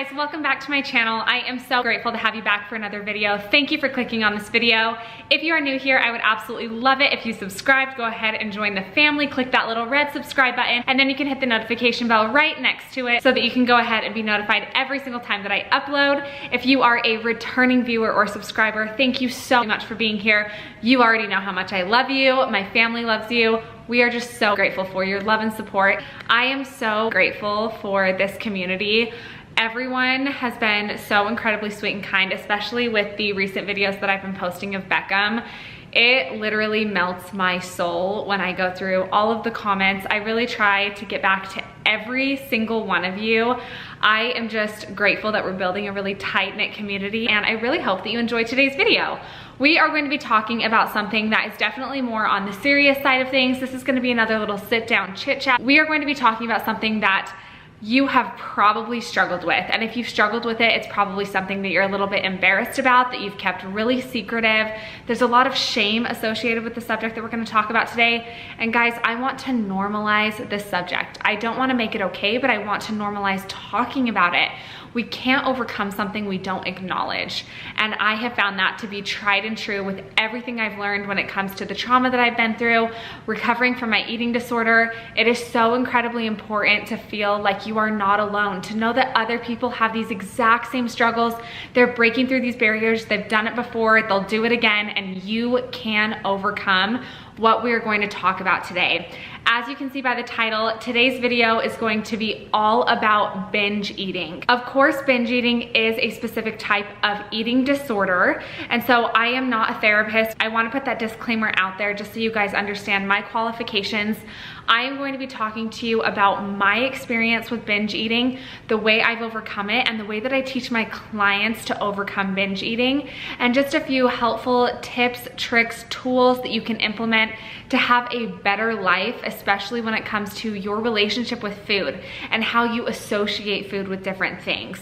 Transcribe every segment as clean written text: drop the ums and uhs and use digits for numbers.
guys, welcome back to my channel. I am so grateful to have you back for another video. Thank you for clicking on this video. If you are new here, I would absolutely love it if you subscribed. Go ahead and join the family. Click that little red subscribe button, and then you can hit the notification bell right next to it so that you can go ahead and be notified every single time that I upload. If you are a returning viewer or subscriber, thank you so much for being here. You already know how much I love you. My family loves you. We are just so grateful for your love and support. I am so grateful for this community. Everyone has been so incredibly sweet and kind, especially with the recent videos that I've been posting of Beckham. It literally melts my soul when I go through all of the comments. I really try to get back to every single one of you. I am just grateful that we're building a really tight-knit community, and I really hope that you enjoyed today's video. We are going to be talking about something that is definitely more on the serious side of things. This is going to be another little sit-down chit-chat. We are going to be talking about something that you have probably struggled with. And if you've struggled with it, it's probably something that you're a little bit embarrassed about, that you've kept really secretive. There's a lot of shame associated with the subject that we're gonna talk about today. And guys, I want to normalize this subject. I don't wanna make it okay, but I want to normalize talking about it. We can't overcome something we don't acknowledge. And I have found that to be tried and true with everything I've learned when it comes to the trauma that I've been through, recovering from my eating disorder. It is so incredibly important to feel like you are not alone, to know that other people have these exact same struggles. They're breaking through these barriers. They've done it before, they'll do it again, and you can overcome what we are going to talk about today. As you can see by the title, today's video is going to be all about binge eating. Of course, binge eating is a specific type of eating disorder, and so I am not a therapist. I want to put that disclaimer out there just so you guys understand my qualifications. I am going to be talking to you about my experience with binge eating, the way I've overcome it, and the way that I teach my clients to overcome binge eating, and just a few helpful tips, tricks, tools that you can implement to have a better life, especially when it comes to your relationship with food and how you associate food with different things.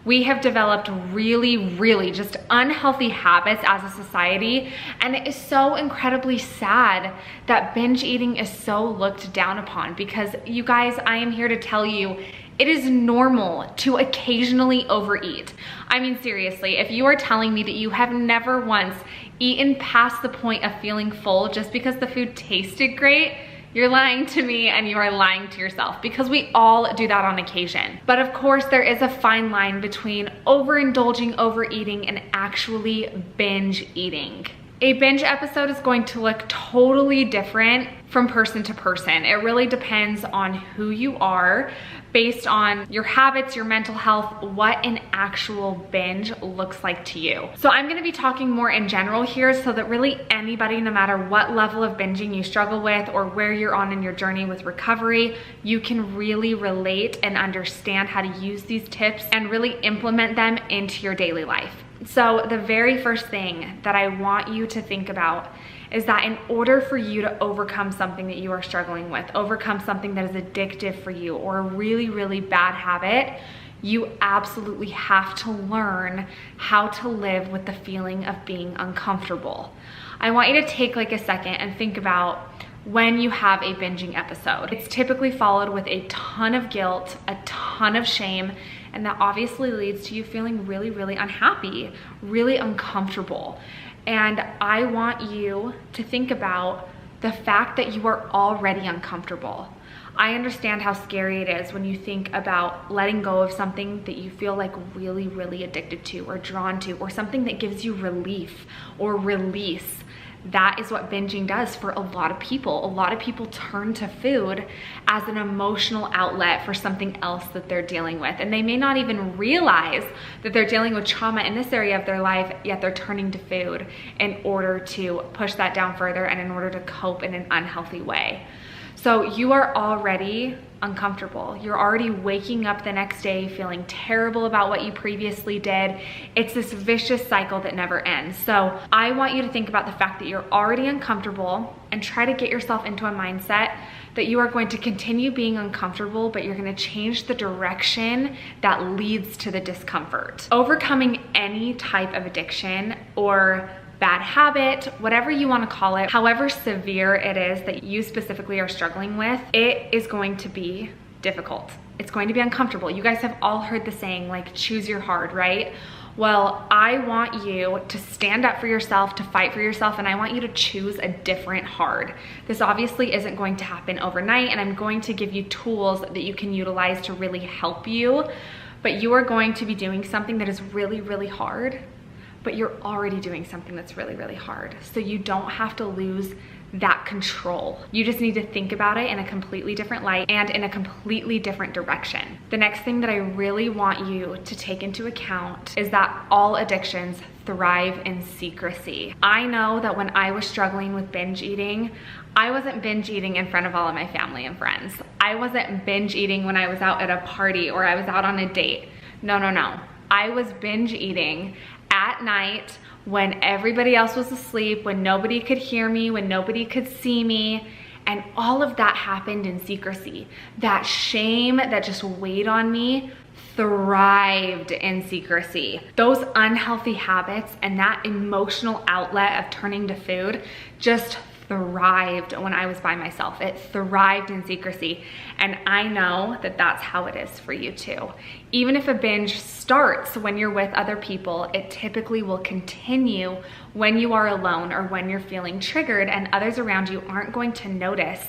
We have developed really just unhealthy habits as a society, and it is so incredibly sad that binge eating is so looked down upon, because you guys, I am here to tell you, it is normal to occasionally overeat. I mean, seriously, if you are telling me that you have never once eaten past the point of feeling full just because the food tasted great, you're lying to me, and you are lying to yourself, because we all do that on occasion. But of course, there is a fine line between overindulging, overeating, and actually binge eating. A binge episode is going to look totally different from person to person. It really depends on who you are, based on your habits, your mental health, what an actual binge looks like to you. So I'm gonna be talking more in general here, so that really anybody, no matter what level of binging you struggle with or where you're on in your journey with recovery, you can really relate and understand how to use these tips and really implement them into your daily life. So the very first thing that I want you to think about is that in order for you to overcome something that you are struggling with, overcome something that is addictive for you or a really bad habit, you absolutely have to learn how to live with the feeling of being uncomfortable. I want you to take like a second and think about when you have a binging episode. It's typically followed with a ton of guilt, a ton of shame, and that obviously leads to you feeling really unhappy, really uncomfortable. And I want you to think about the fact that you are already uncomfortable. I understand how scary it is when you think about letting go of something that you feel like really addicted to or drawn to, or something that gives you relief or release. That is what binging does for a lot of people. A lot of people turn to food as an emotional outlet for something else that they're dealing with. And they may not even realize that they're dealing with trauma in this area of their life, yet they're turning to food in order to push that down further and in order to cope in an unhealthy way. So you are already uncomfortable. You're already waking up the next day feeling terrible about what you previously did. It's this vicious cycle that never ends. So I want you to think about the fact that you're already uncomfortable and try to get yourself into a mindset that you are going to continue being uncomfortable, but you're going to change the direction that leads to the discomfort. Overcoming any type of addiction or bad habit, whatever you want to call it, however severe it is that you specifically are struggling with, it is going to be difficult. It's going to be uncomfortable. You guys have all heard the saying, like, choose your hard, right? Well, I want you to stand up for yourself, to fight for yourself, and I want you to choose a different hard. This obviously isn't going to happen overnight, and I'm going to give you tools that you can utilize to really help you, but you are going to be doing something that is really, really hard, but you're already doing something that's really, really hard. So you don't have to lose that control. You just need to think about it in a completely different light and in a completely different direction. The next thing that I really want you to take into account is that all addictions thrive in secrecy. I know that when I was struggling with binge eating, I wasn't binge eating in front of all of my family and friends. I wasn't binge eating when I was out at a party or I was out on a date. No, no, no. I was binge eating at night when everybody else was asleep, when nobody could hear me, when nobody could see me, and all of that happened in secrecy. That shame that just weighed on me thrived in secrecy. Those unhealthy habits and that emotional outlet of turning to food just thrived when I was by myself. It thrived in secrecy. And I know that that's how it is for you too. Even if a binge starts when you're with other people, it typically will continue when you are alone or when you're feeling triggered, and others around you aren't going to notice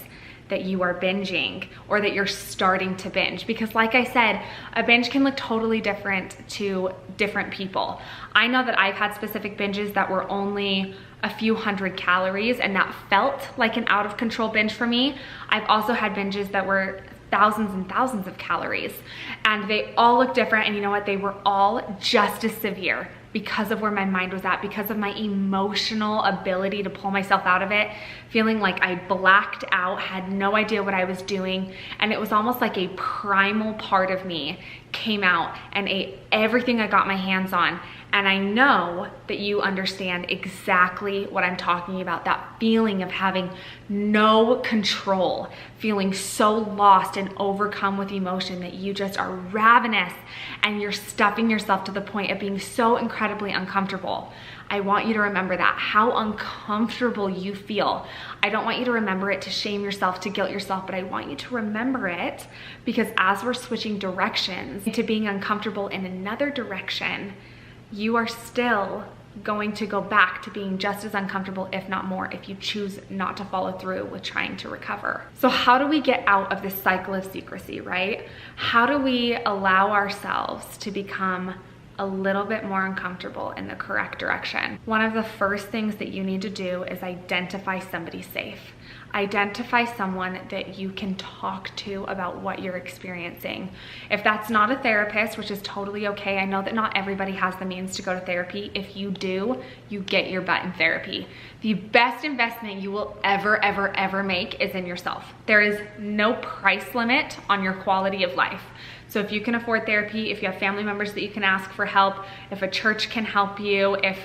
that you are binging or that you're starting to binge. Because like I said, a binge can look totally different to different people. I know that I've had specific binges that were only a few hundred calories, and that felt like an out of control binge for me. I've also had binges that were thousands and thousands of calories, and they all look different. And you know what? They were all just as severe because of where my mind was at, because of my emotional ability to pull myself out of it, feeling like I blacked out, had no idea what I was doing. And it was almost like a primal part of me came out and ate everything I got my hands on. And I know that you understand exactly what I'm talking about, that feeling of having no control, feeling so lost and overcome with emotion that you just are ravenous and you're stuffing yourself to the point of being so incredibly uncomfortable. I want you to remember that, how uncomfortable you feel. I don't want you to remember it to shame yourself, to guilt yourself, but I want you to remember it because as we're switching directions into being uncomfortable in another direction, you are still going to go back to being just as uncomfortable, if not more, if you choose not to follow through with trying to recover. So how do we get out of this cycle of secrecy, right? How do we allow ourselves to become a little bit more uncomfortable in the correct direction? One of the first things that you need to do is identify somebody safe. Identify someone that you can talk to about what you're experiencing. If that's not a therapist, which is totally okay, I know that not everybody has the means to go to therapy. If you do, you get your butt in therapy. The best investment you will ever make is in yourself. There is no price limit on your quality of life. So if you can afford therapy, if you have family members that you can ask for help, if a church can help you, if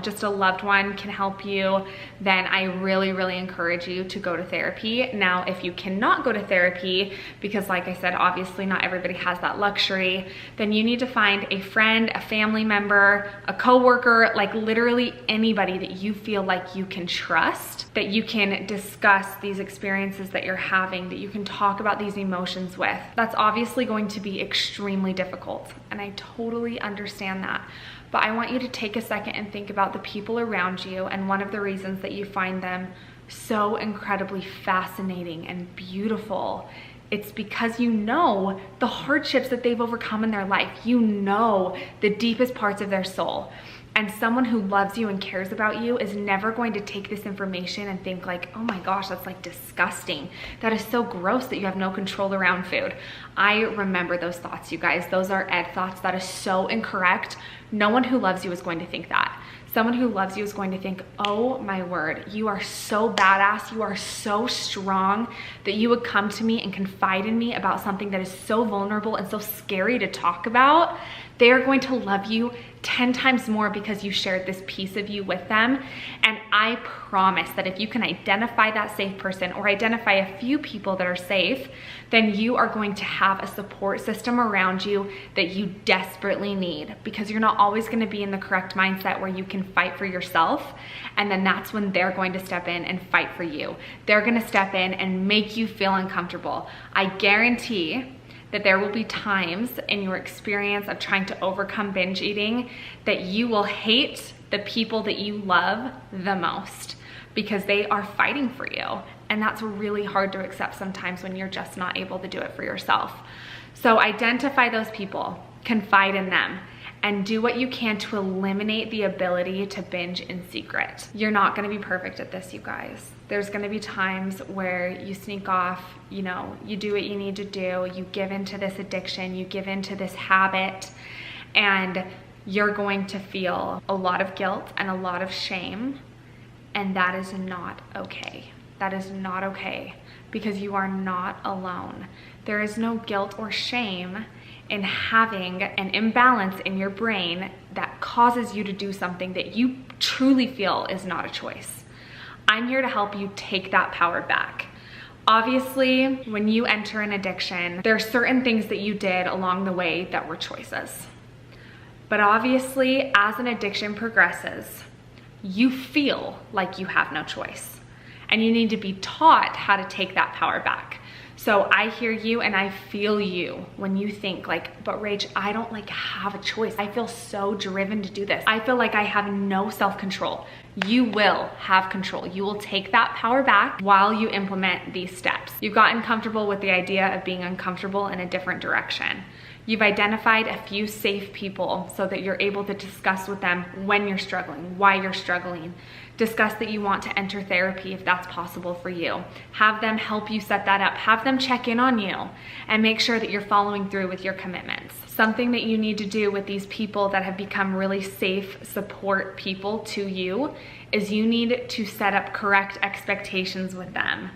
just a loved one can help you, then I really encourage you to go to therapy. Now, if you cannot go to therapy, because like I said, obviously not everybody has that luxury, then you need to find a friend, a family member, a coworker, like literally anybody that you feel like you can trust, that you can discuss these experiences that you're having, that you can talk about these emotions with. That's obviously going to be extremely difficult, and I totally understand that. But I want you to take a second and think about the people around you, and one of the reasons that you find them so incredibly fascinating and beautiful, it's because you know the hardships that they've overcome in their life. You know the deepest parts of their soul. And someone who loves you and cares about you is never going to take this information and think like, oh my gosh, that's like disgusting. That is so gross that you have no control around food. I remember those thoughts, you guys. Those are Ed thoughts. That is so incorrect. No one who loves you is going to think that. Someone who loves you is going to think, oh my word, you are so badass, you are so strong that you would come to me and confide in me about something that is so vulnerable and so scary to talk about. They are going to love you 10 times more because you shared this piece of you with them. And I promise that if you can identify that safe person or identify a few people that are safe, then you are going to have a support system around you that you desperately need, because you're not always going to be in the correct mindset where you can fight for yourself. And then that's when they're going to step in and fight for you. They're going to step in and make you feel uncomfortable. I guarantee that there will be times in your experience of trying to overcome binge eating that you will hate the people that you love the most because they are fighting for you. And that's really hard to accept sometimes when you're just not able to do it for yourself. So identify those people, confide in them, and do what you can to eliminate the ability to binge in secret. You're not gonna be perfect at this, you guys. There's gonna be times where you sneak off, you know, you do what you need to do, you give into this addiction, you give into this habit, and you're going to feel a lot of guilt and a lot of shame, and that is not okay. That is not okay, because you are not alone. There is no guilt or shame in having an imbalance in your brain that causes you to do something that you truly feel is not a choice. I'm here to help you take that power back. Obviously, when you enter an addiction, there are certain things that you did along the way that were choices. But obviously, as an addiction progresses, you feel like you have no choice. And you need to be taught how to take that power back. So I hear you and I feel you when you think like, but Rach, I don't like have a choice. I feel so driven to do this. I feel like I have no self-control. You will have control. You will take that power back while you implement these steps. You've gotten comfortable with the idea of being uncomfortable in a different direction. You've identified a few safe people so that you're able to discuss with them when you're struggling, why you're struggling. Discuss that you want to enter therapy if that's possible for you. Have them help you set that up. Have them check in on you and make sure that you're following through with your commitments. Something that you need to do with these people that have become really safe support people to you is you need to set up correct expectations with them.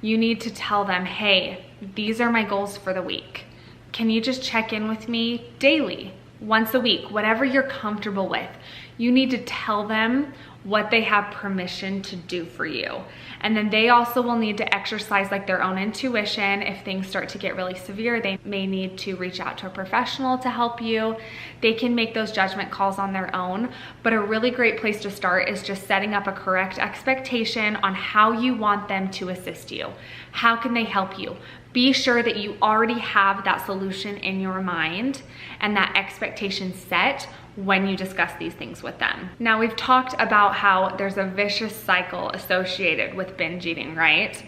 You need to tell them, hey, these are my goals for the week. Can you just check in with me daily, once a week, whatever you're comfortable with? You need to tell them what they have permission to do for you. And then they also will need to exercise like their own intuition. If things start to get really severe, they may need to reach out to a professional to help you. They can make those judgment calls on their own, but a really great place to start is just setting up a correct expectation on how you want them to assist you. How can they help you? Be sure that you already have that solution in your mind and that expectation set when you discuss these things with them. Now, we've talked about how there's a vicious cycle associated with binge eating, right?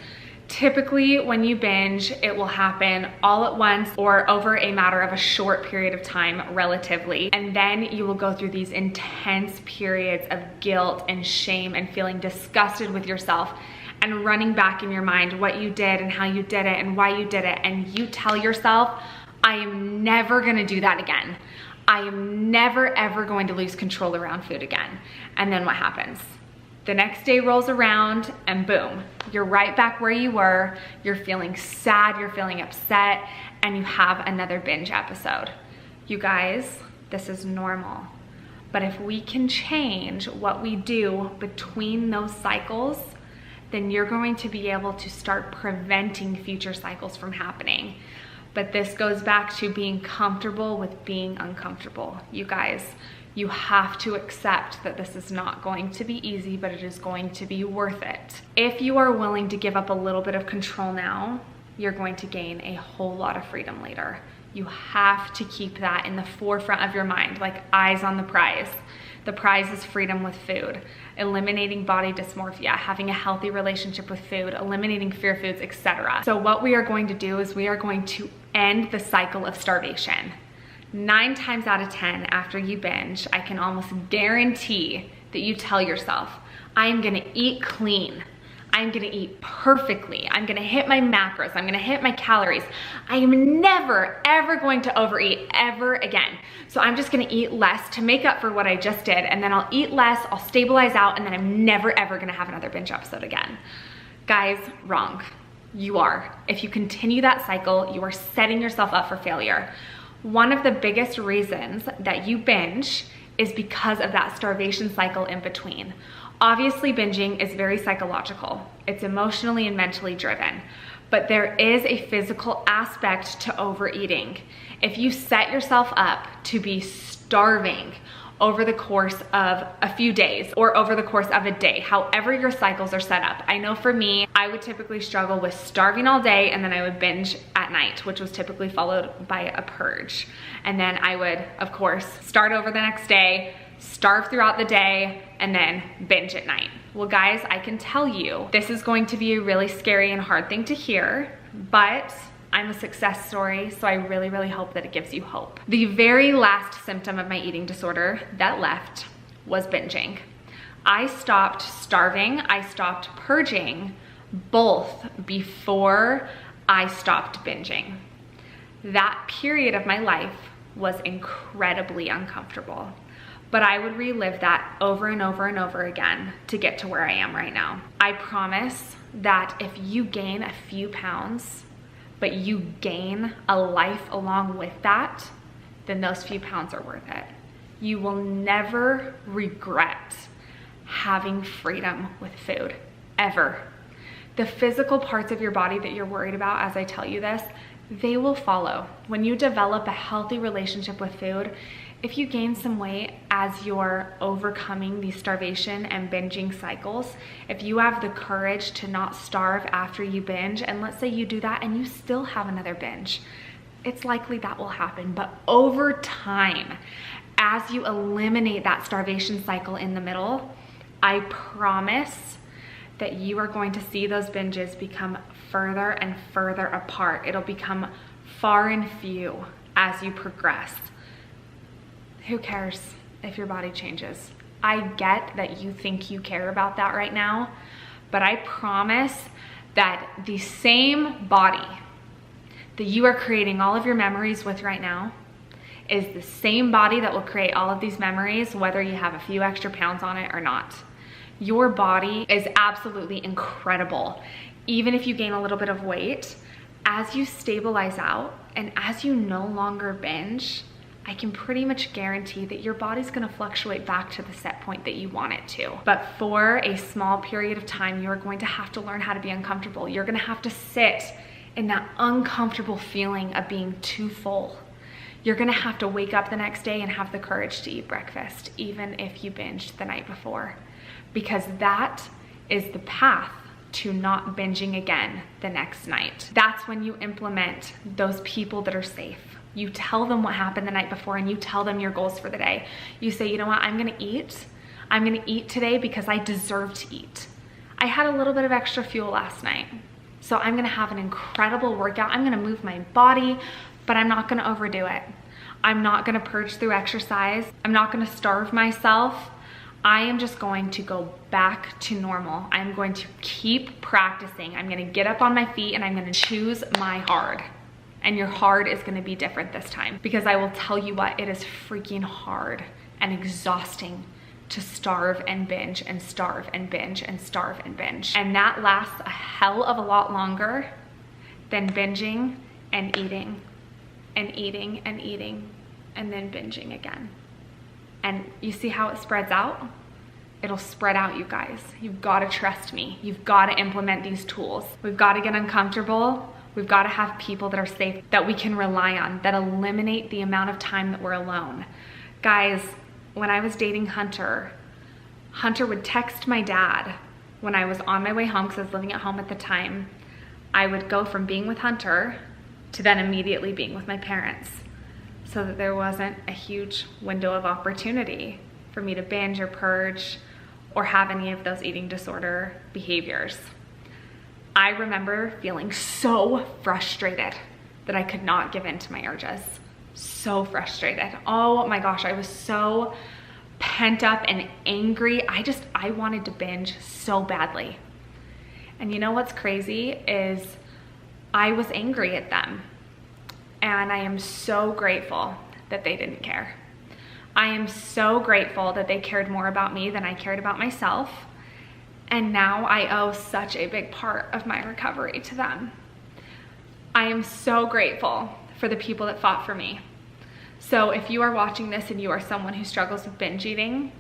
Typically, when you binge, it will happen all at once or over a matter of a short period of time, relatively. And then you will go through these intense periods of guilt and shame and feeling disgusted with yourself and running back in your mind what you did and how you did it and why you did it. And you tell yourself, I am never gonna do that again. I am never ever going to lose control around food again. And then what happens? The next day rolls around and boom, you're right back where you were. You're feeling sad, you're feeling upset, and you have another binge episode. You guys, this is normal. But if we can change what we do between those cycles, then you're going to be able to start preventing future cycles from happening. But this goes back to being comfortable with being uncomfortable. You guys, you have to accept that this is not going to be easy, but it is going to be worth it. If you are willing to give up a little bit of control now, you're going to gain a whole lot of freedom later. You have to keep that in the forefront of your mind, like eyes on the prize. The prize is freedom with food, eliminating body dysmorphia, having a healthy relationship with food, eliminating fear foods, etc. So what we are going to do is we are going to end the cycle of starvation. 9 times out of 10 after you binge, I can almost guarantee that you tell yourself, I am gonna eat clean. I'm gonna eat perfectly. I'm gonna hit my macros. I'm gonna hit my calories. I am never, ever going to overeat ever again. So I'm just gonna eat less to make up for what I just did, and then I'll eat less, I'll stabilize out, and then I'm never, ever gonna have another binge episode again. Guys, wrong. You are. If you continue that cycle, you are setting yourself up for failure. One of the biggest reasons that you binge is because of that starvation cycle in between. Obviously, binging is very psychological. It's emotionally and mentally driven, but there is a physical aspect to overeating. If you set yourself up to be starving over the course of a few days or over the course of a day, however your cycles are set up. I know for me, I would typically struggle with starving all day and then I would binge at night, which was typically followed by a purge. And then I would, of course, start over the next day, starve throughout the day, and then binge at night. Well, guys, I can tell you, this is going to be a really scary and hard thing to hear, but I'm a success story, so I really, really hope that it gives you hope. The very last symptom of my eating disorder that left was binging. I stopped starving, I stopped purging, both before I stopped binging. That period of my life was incredibly uncomfortable, but I would relive that over and over and over again to get to where I am right now. I promise that if you gain a few pounds, but you gain a life along with that, then those few pounds are worth it. You will never regret having freedom with food, ever. The physical parts of your body that you're worried about, as I tell you this, they will follow. When you develop a healthy relationship with food, if you gain some weight as you're overcoming these starvation and binging cycles, if you have the courage to not starve after you binge, and let's say you do that and you still have another binge, it's likely that will happen. But over time, as you eliminate that starvation cycle in the middle, I promise that you are going to see those binges become further and further apart. It'll become far and few as you progress. Who cares if your body changes? I get that you think you care about that right now, but I promise that the same body that you are creating all of your memories with right now is the same body that will create all of these memories, whether you have a few extra pounds on it or not. Your body is absolutely incredible. Even if you gain a little bit of weight, as you stabilize out and as you no longer binge, I can pretty much guarantee that your body's gonna fluctuate back to the set point that you want it to. But for a small period of time, you're going to have to learn how to be uncomfortable. You're gonna have to sit in that uncomfortable feeling of being too full. You're gonna have to wake up the next day and have the courage to eat breakfast, even if you binged the night before, because that is the path to not binging again the next night. That's when you implement those people that are safe. You tell them what happened the night before and you tell them your goals for the day. You say, you know what, I'm gonna eat today because I deserve to eat. I had a little bit of extra fuel last night, so I'm gonna have an incredible workout. I'm gonna move my body, but I'm not gonna overdo it. I'm not gonna purge through exercise. I'm not gonna starve myself. I am just going to go back to normal. I'm going to keep practicing. I'm gonna get up on my feet and I'm gonna choose my hard. And your hard is gonna be different this time, because I will tell you what, it is freaking hard and exhausting to starve and binge and starve and binge and starve and binge. And that lasts a hell of a lot longer than binging and eating and eating and eating and then binging again. And you see how it spreads out? It'll spread out, you guys. You've gotta trust me. You've gotta implement these tools. We've gotta get uncomfortable. We've got to have people that are safe, that we can rely on, that eliminate the amount of time that we're alone. Guys, when I was dating Hunter, Hunter would text my dad when I was on my way home, because I was living at home at the time. I would go from being with Hunter to then immediately being with my parents, so that there wasn't a huge window of opportunity for me to binge or purge or have any of those eating disorder behaviors. I remember feeling so frustrated that I could not give in to my urges. So frustrated. Oh my gosh, I was so pent up and angry. I wanted to binge so badly. And you know what's crazy is I was angry at them. And I am so grateful that they didn't care. I am so grateful that they cared more about me than I cared about myself. And now I owe such a big part of my recovery to them. I am so grateful for the people that fought for me. So if you are watching this and you are someone who struggles with binge eating,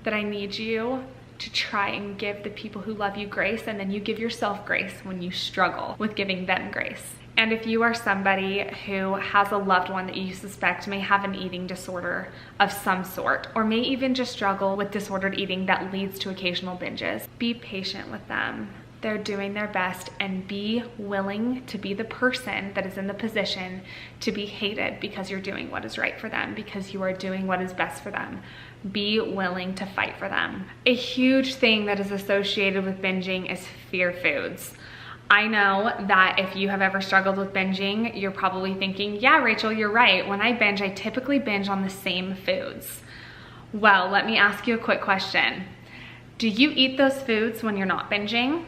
that I need you to try and give the people who love you grace, and then you give yourself grace when you struggle with giving them grace. And if you are somebody who has a loved one that you suspect may have an eating disorder of some sort, or may even just struggle with disordered eating that leads to occasional binges, be patient with them. They're doing their best, and be willing to be the person that is in the position to be hated because you're doing what is right for them, because you are doing what is best for them. Be willing to fight for them. A huge thing that is associated with binging is fear foods. I know that if you have ever struggled with binging, you're probably thinking, yeah, Rachel, you're right. When I binge, I typically binge on the same foods. Well, let me ask you a quick question. Do you eat those foods when you're not binging?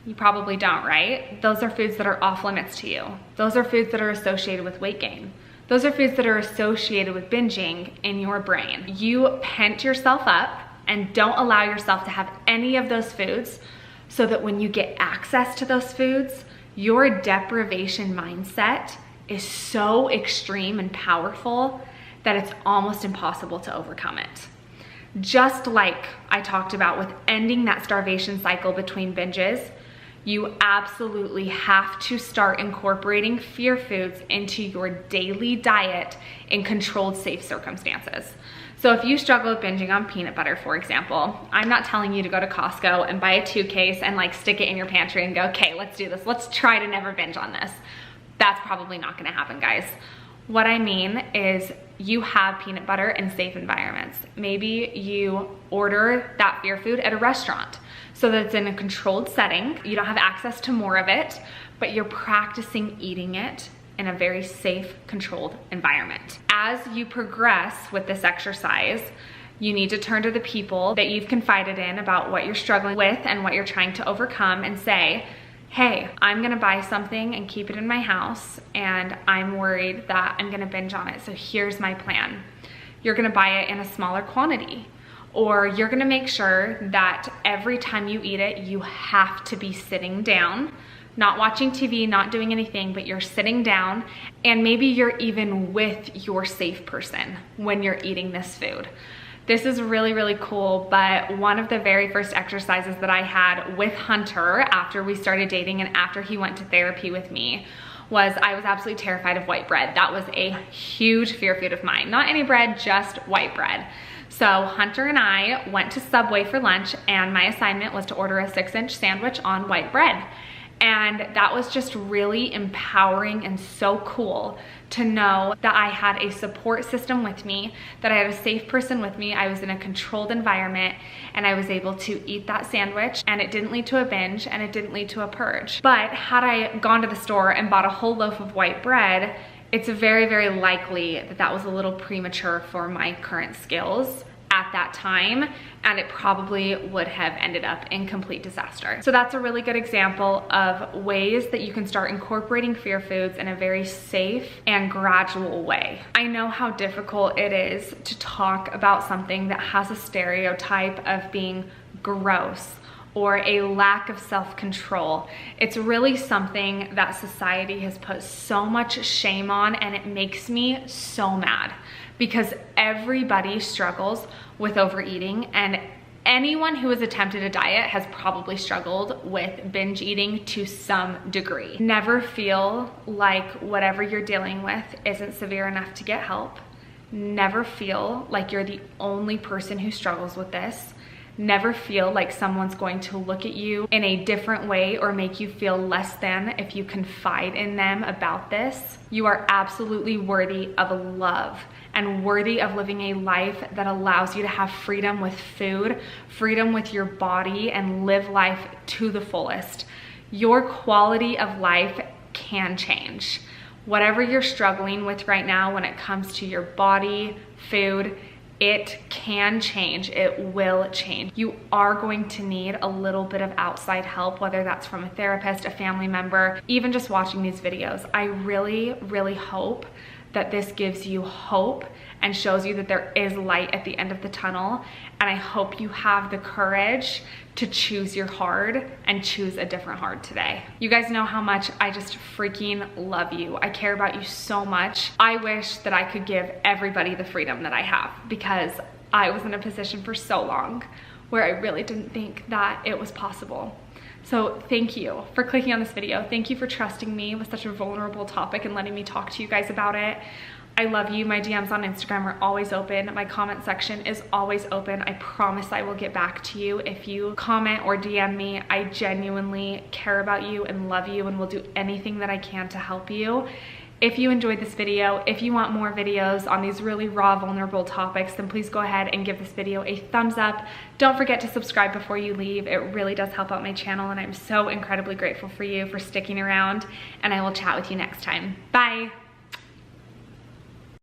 You probably don't, right? Those are foods that are off limits to you. Those are foods that are associated with weight gain. Those are foods that are associated with binging in your brain. You pent yourself up and don't allow yourself to have any of those foods, so that when you get access to those foods, your deprivation mindset is so extreme and powerful that it's almost impossible to overcome it. Just like I talked about with ending that starvation cycle between binges, you absolutely have to start incorporating fear foods into your daily diet in controlled, safe circumstances. So if you struggle with binging on peanut butter, for example, I'm not telling you to go to Costco and buy a 2-case and like stick it in your pantry and go, okay, let's do this. Let's try to never binge on this. That's probably not gonna happen, guys. What I mean is you have peanut butter in safe environments. Maybe you order that fear food at a restaurant so that it's in a controlled setting. You don't have access to more of it, but you're practicing eating it in a very safe, controlled environment. As you progress with this exercise, you need to turn to the people that you've confided in about what you're struggling with and what you're trying to overcome and say, hey, I'm gonna buy something and keep it in my house, and I'm worried that I'm gonna binge on it, so here's my plan. You're gonna buy it in a smaller quantity, or you're gonna make sure that every time you eat it, you have to be sitting down, not watching TV, not doing anything, but you're sitting down, and maybe you're even with your safe person when you're eating this food. This is really, really cool, but one of the very first exercises that I had with Hunter after we started dating and after he went to therapy with me was I was absolutely terrified of white bread. That was a huge fear food of mine. Not any bread, just white bread. So Hunter and I went to Subway for lunch, and my assignment was to order a 6-inch sandwich on white bread. And that was just really empowering and so cool to know that I had a support system with me, that I had a safe person with me, I was in a controlled environment, and I was able to eat that sandwich, and it didn't lead to a binge, and it didn't lead to a purge. But had I gone to the store and bought a whole loaf of white bread, it's very, very likely that that was a little premature for my current skills at that time, and it probably would have ended up in complete disaster. So that's a really good example of ways that you can start incorporating fear foods in a very safe and gradual way. I know how difficult it is to talk about something that has a stereotype of being gross or a lack of self-control. It's really something that society has put so much shame on, and it makes me so mad because everybody struggles with overeating, and anyone who has attempted a diet has probably struggled with binge eating to some degree. Never feel like whatever you're dealing with isn't severe enough to get help. Never feel like you're the only person who struggles with this. Never feel like someone's going to look at you in a different way or make you feel less than if you confide in them about this. You are absolutely worthy of love and worthy of living a life that allows you to have freedom with food, freedom with your body, and live life to the fullest. Your quality of life can change. Whatever you're struggling with right now when it comes to your body, food, it can change. It will change. You are going to need a little bit of outside help, whether that's from a therapist, a family member, even just watching these videos. I really, really hope that this gives you hope and shows you that there is light at the end of the tunnel. And I hope you have the courage to choose your hard and choose a different hard today. You guys know how much I just freaking love you. I care about you so much. I wish that I could give everybody the freedom that I have, because I was in a position for so long where I really didn't think that it was possible. So thank you for clicking on this video. Thank you for trusting me with such a vulnerable topic and letting me talk to you guys about it. I love you. My DMs on Instagram are always open. My comment section is always open. I promise I will get back to you if you comment or DM me. I genuinely care about you and love you and will do anything that I can to help you. If you enjoyed this video, if you want more videos on these really raw, vulnerable topics, then please go ahead and give this video a thumbs up. Don't forget to subscribe before you leave. It really does help out my channel, and I'm so incredibly grateful for you for sticking around, and I will chat with you next time. Bye.